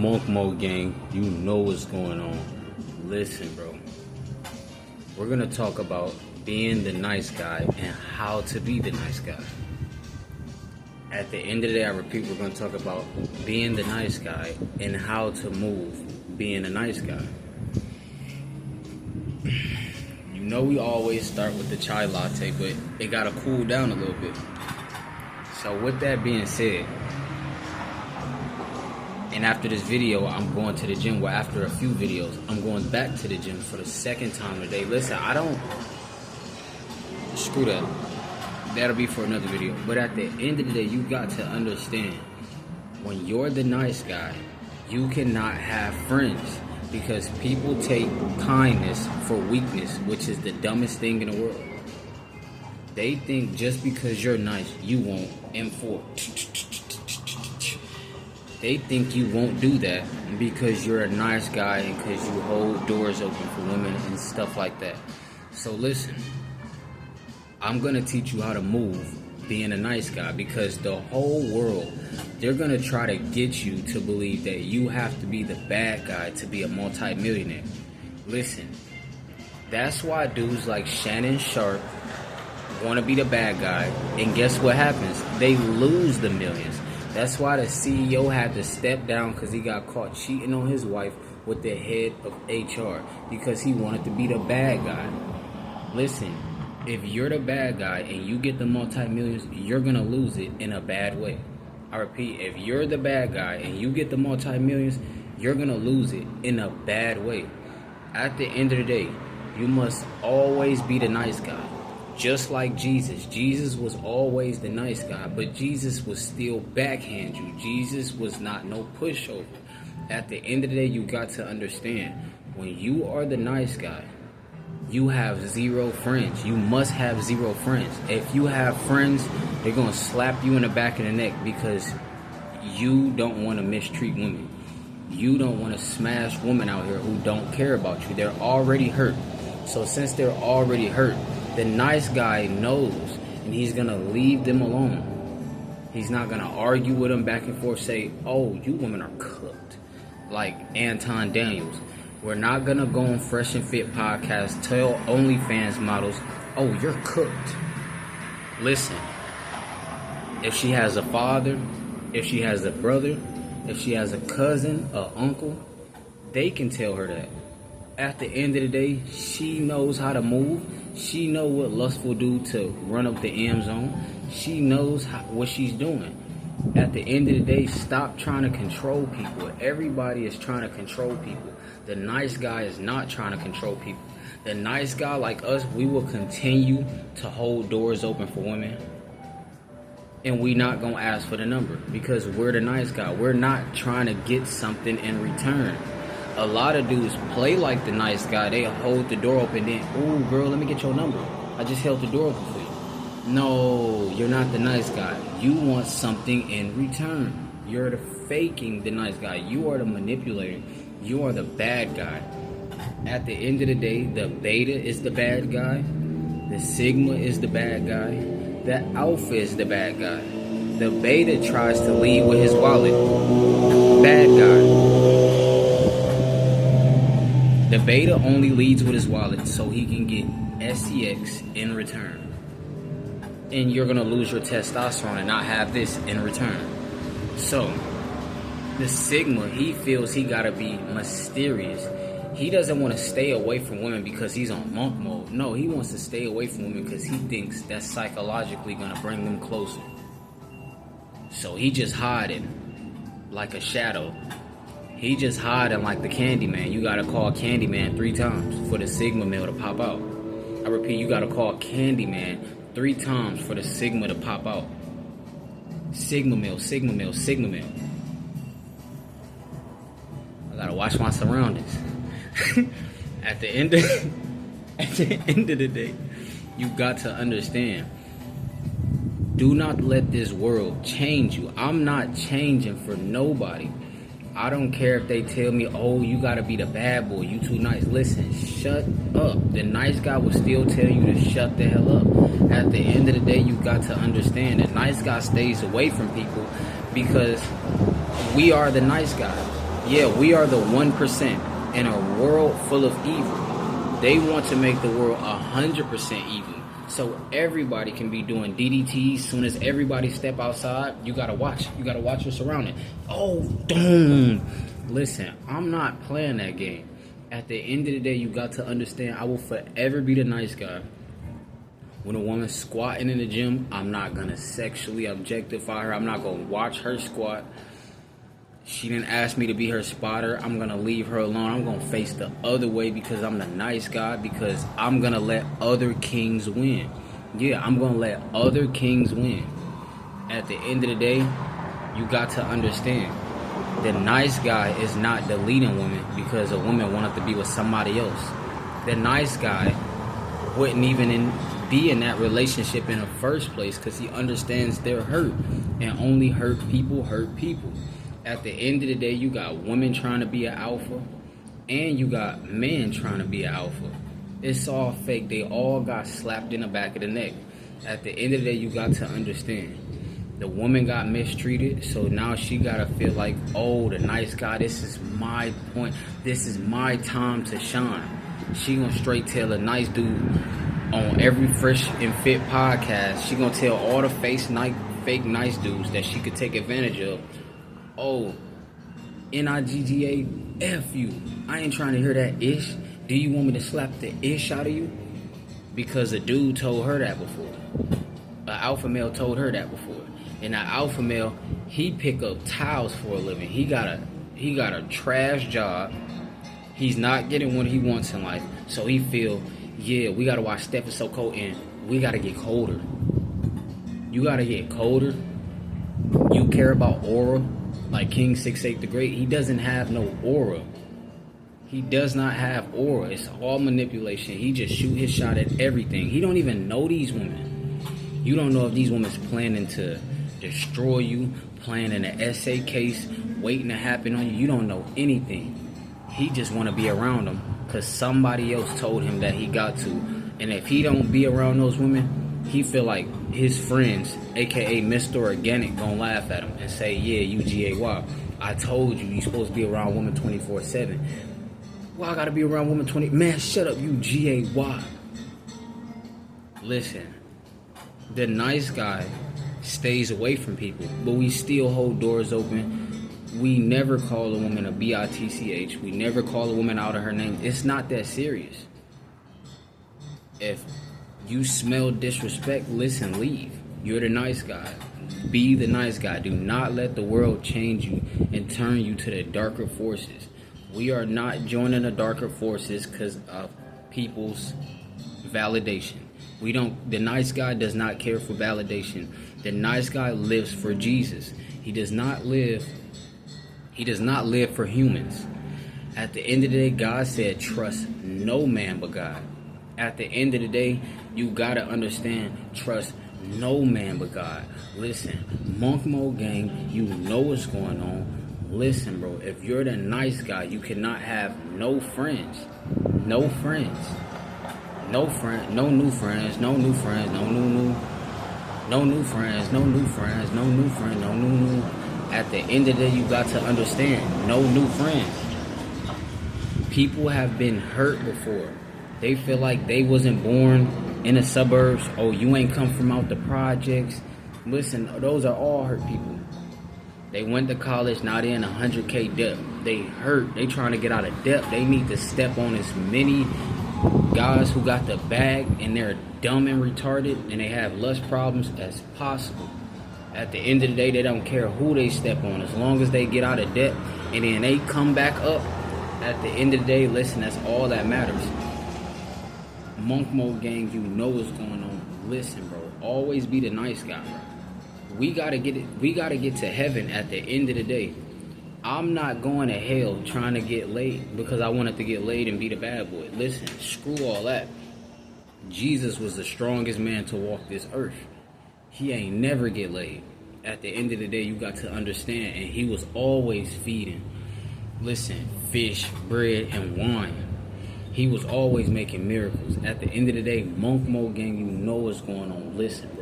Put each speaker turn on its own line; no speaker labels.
Monk Mode gang, you know what's going on. Listen, bro. We're gonna talk about being the nice guy and how to be the nice guy. At the end of the day, I repeat, we're gonna talk about being the nice guy and how to move being a nice guy. You know we always start with the chai latte, but it gotta cool down a little bit. So with that being said, and after this video, I'm going to the gym. Well, after a few videos, I'm going back to the gym for the second time today. Listen, screw that. That'll be for another video. But at the end of the day, you got to understand, when you're the nice guy, you cannot have friends, because people take kindness for weakness, which is the dumbest thing in the world. They think just because you're nice, you won't. They think you won't do that because you're a nice guy and because you hold doors open for women and stuff like that. So listen, I'm going to teach you how to move being a nice guy, because the whole world, they're going to try to get you to believe that you have to be the bad guy to be a multi-millionaire. Listen, that's why dudes like Shannon Sharpe want to be the bad guy, and guess what happens? They lose the millions. That's why the CEO had to step down, because he got caught cheating on his wife with the head of HR, because he wanted to be the bad guy. Listen, if you're the bad guy and you get the multi-millions, you're going to lose it in a bad way. I repeat, if you're the bad guy and you get the multi-millions, you're going to lose it in a bad way. At the end of the day, you must always be the nice guy. Just like Jesus. Jesus was always the nice guy, but Jesus was still backhand you. Jesus was not no pushover. At the end of the day, you got to understand, when you are the nice guy, you have zero friends. You must have zero friends. If you have friends, they're going to slap you in the back of the neck, because you don't want to mistreat women. You don't want to smash women out here who don't care about you. They're already hurt. So since they're already hurt, the nice guy knows, and he's going to leave them alone. He's not going to argue with them back and forth, say, oh, you women are cooked, like Anton Daniels. We're not going to go on Fresh and Fit podcast, tell OnlyFans models, oh, you're cooked. Listen, if she has a father, if she has a brother, if she has a cousin, an uncle, they can tell her that. At the end of the day, she knows how to move. She knows what lustful do to run up the M zone. She knows what she's doing. At the end of the day, stop trying to control people. Everybody is trying to control people. The nice guy is not trying to control people. The nice guy like us, we will continue to hold doors open for women. And we not going to ask for the number, because we're the nice guy. We're not trying to get something in return. A lot of dudes play like the nice guy. They hold the door open, then, ooh, girl, let me get your number. I just held the door open for you. No, you're not the nice guy. You want something in return. You're the faking the nice guy. You are the manipulator. You are the bad guy. At the end of the day, the beta is the bad guy. The sigma is the bad guy. The alpha is the bad guy. The beta tries to lead with his wallet. Bad guy. The beta only leads with his wallet so he can get SCX in return. And you're going to lose your testosterone and not have this in return. So, the sigma, he feels he got to be mysterious. He doesn't want to stay away from women because he's on monk mode. No, he wants to stay away from women because he thinks that's psychologically going to bring them closer. So he just hiding like a shadow. He just hiding like the Candyman. You gotta call Candyman 3 times for the Sigma male to pop out. I repeat, you gotta call Candyman 3 times for the Sigma to pop out. Sigma male, Sigma male, Sigma male. I gotta watch my surroundings. At the end of the day, you got to understand, do not let this world change you. I'm not changing for nobody. I don't care if they tell me, oh, you gotta be the bad boy, you too nice. Listen, shut up. The nice guy will still tell you to shut the hell up. At the end of the day, you got to understand that nice guy stays away from people because we are the nice guys. Yeah, we are the 1% in a world full of evil. They want to make the world 100% evil. So everybody can be doing DDTs. Soon as everybody step outside, you gotta watch. You gotta watch your surroundings. Oh, damn. Listen, I'm not playing that game. At the end of the day, you got to understand, I will forever be the nice guy. When a woman's squatting in the gym, I'm not gonna sexually objectify her. I'm not gonna watch her squat. She didn't ask me to be her spotter. I'm gonna leave her alone. I'm gonna face the other way because I'm the nice guy, because I'm gonna let other kings win. Yeah, I'm gonna let other kings win. At the end of the day, you got to understand, the nice guy is not the leading woman because a woman wanted to be with somebody else. The nice guy wouldn't even be in that relationship in the first place because he understands they're hurt, and only hurt people hurt people. At the end of the day, you got women trying to be an alpha, and you got men trying to be an alpha. It's all fake. They all got slapped in the back of the neck. At the end of the day, you got to understand, the woman got mistreated, so now she gotta feel like, oh, the nice guy, this is my point. This is my time to shine. She gonna straight tell a nice dude on every Fresh and Fit podcast. She gonna tell all the fake nice dudes that she could take advantage of, oh, Nigga, F you. I ain't trying to hear that ish. Do you want me to slap the ish out of you? Because a dude told her that before. An alpha male told her that before. And that alpha male, he pick up towels for a living. He got a trash job. He's not getting what he wants in life. So he feel, yeah, we gotta watch Steph is so cold, and we gotta get colder. You gotta get colder. You care about aura. Like King 6'8" the Great, he doesn't have no aura. He does not have aura. It's all manipulation. He just shoot his shot at everything. He don't even know these women. You don't know if these women's planning to destroy you, planning an essay case, waiting to happen on you. You don't know anything. He just want to be around them because somebody else told him that he got to. And if he don't be around those women, he feel like his friends, aka Mr. Organic, gonna laugh at him and say, yeah, you GAY. I told you supposed to be around women 24/7. Well, I gotta be around women 20. Man, shut up, you GAY. Listen, the nice guy stays away from people, but we still hold doors open. We never call a woman a bitch. We never call a woman out of her name. It's not that serious. If you smell disrespect, listen, leave. You're the nice guy. Be the nice guy. Do not let the world change you and turn you to the darker forces. We are not joining the darker forces because of people's validation. The nice guy does not care for validation. The nice guy lives for Jesus. He does not live for humans. At the end of the day, God said, trust no man but God. At the end of the day, you gotta understand, trust no man but God. Listen, Monk Mode Gang, you know what's going on. Listen, bro, if you're the nice guy, you cannot have no friends. No friends. No friend, no new friends, no new friends, no new friends, no new friends, no new friends, no new. At the end of the day, you got to understand, no new friends. People have been hurt before. They feel like they wasn't born in the suburbs. Oh, you ain't come from out the projects. Listen, those are all hurt people. They went to college, now they're in 100K debt. They hurt. They trying to get out of debt. They need to step on as many guys who got the bag and they're dumb and retarded and they have lust problems as possible. At the end of the day, they don't care who they step on as long as they get out of debt and then they come back up. At the end of the day, listen, that's all that matters. Monk Mode Gang, you know what's going on. Listen, bro, always be the nice guy, bro. We gotta get to heaven at the end of the day. I'm not going to hell trying to get laid because I wanted to get laid and be the bad boy. Listen, screw all that. Jesus was the strongest man to walk this earth. He ain't never get laid. At the end of the day, you got to understand, and he was always feeding. Listen, fish, bread, and wine. He was always making miracles. At the end of the day, Monk Mode Gang, you know what's going on. Listen, bro.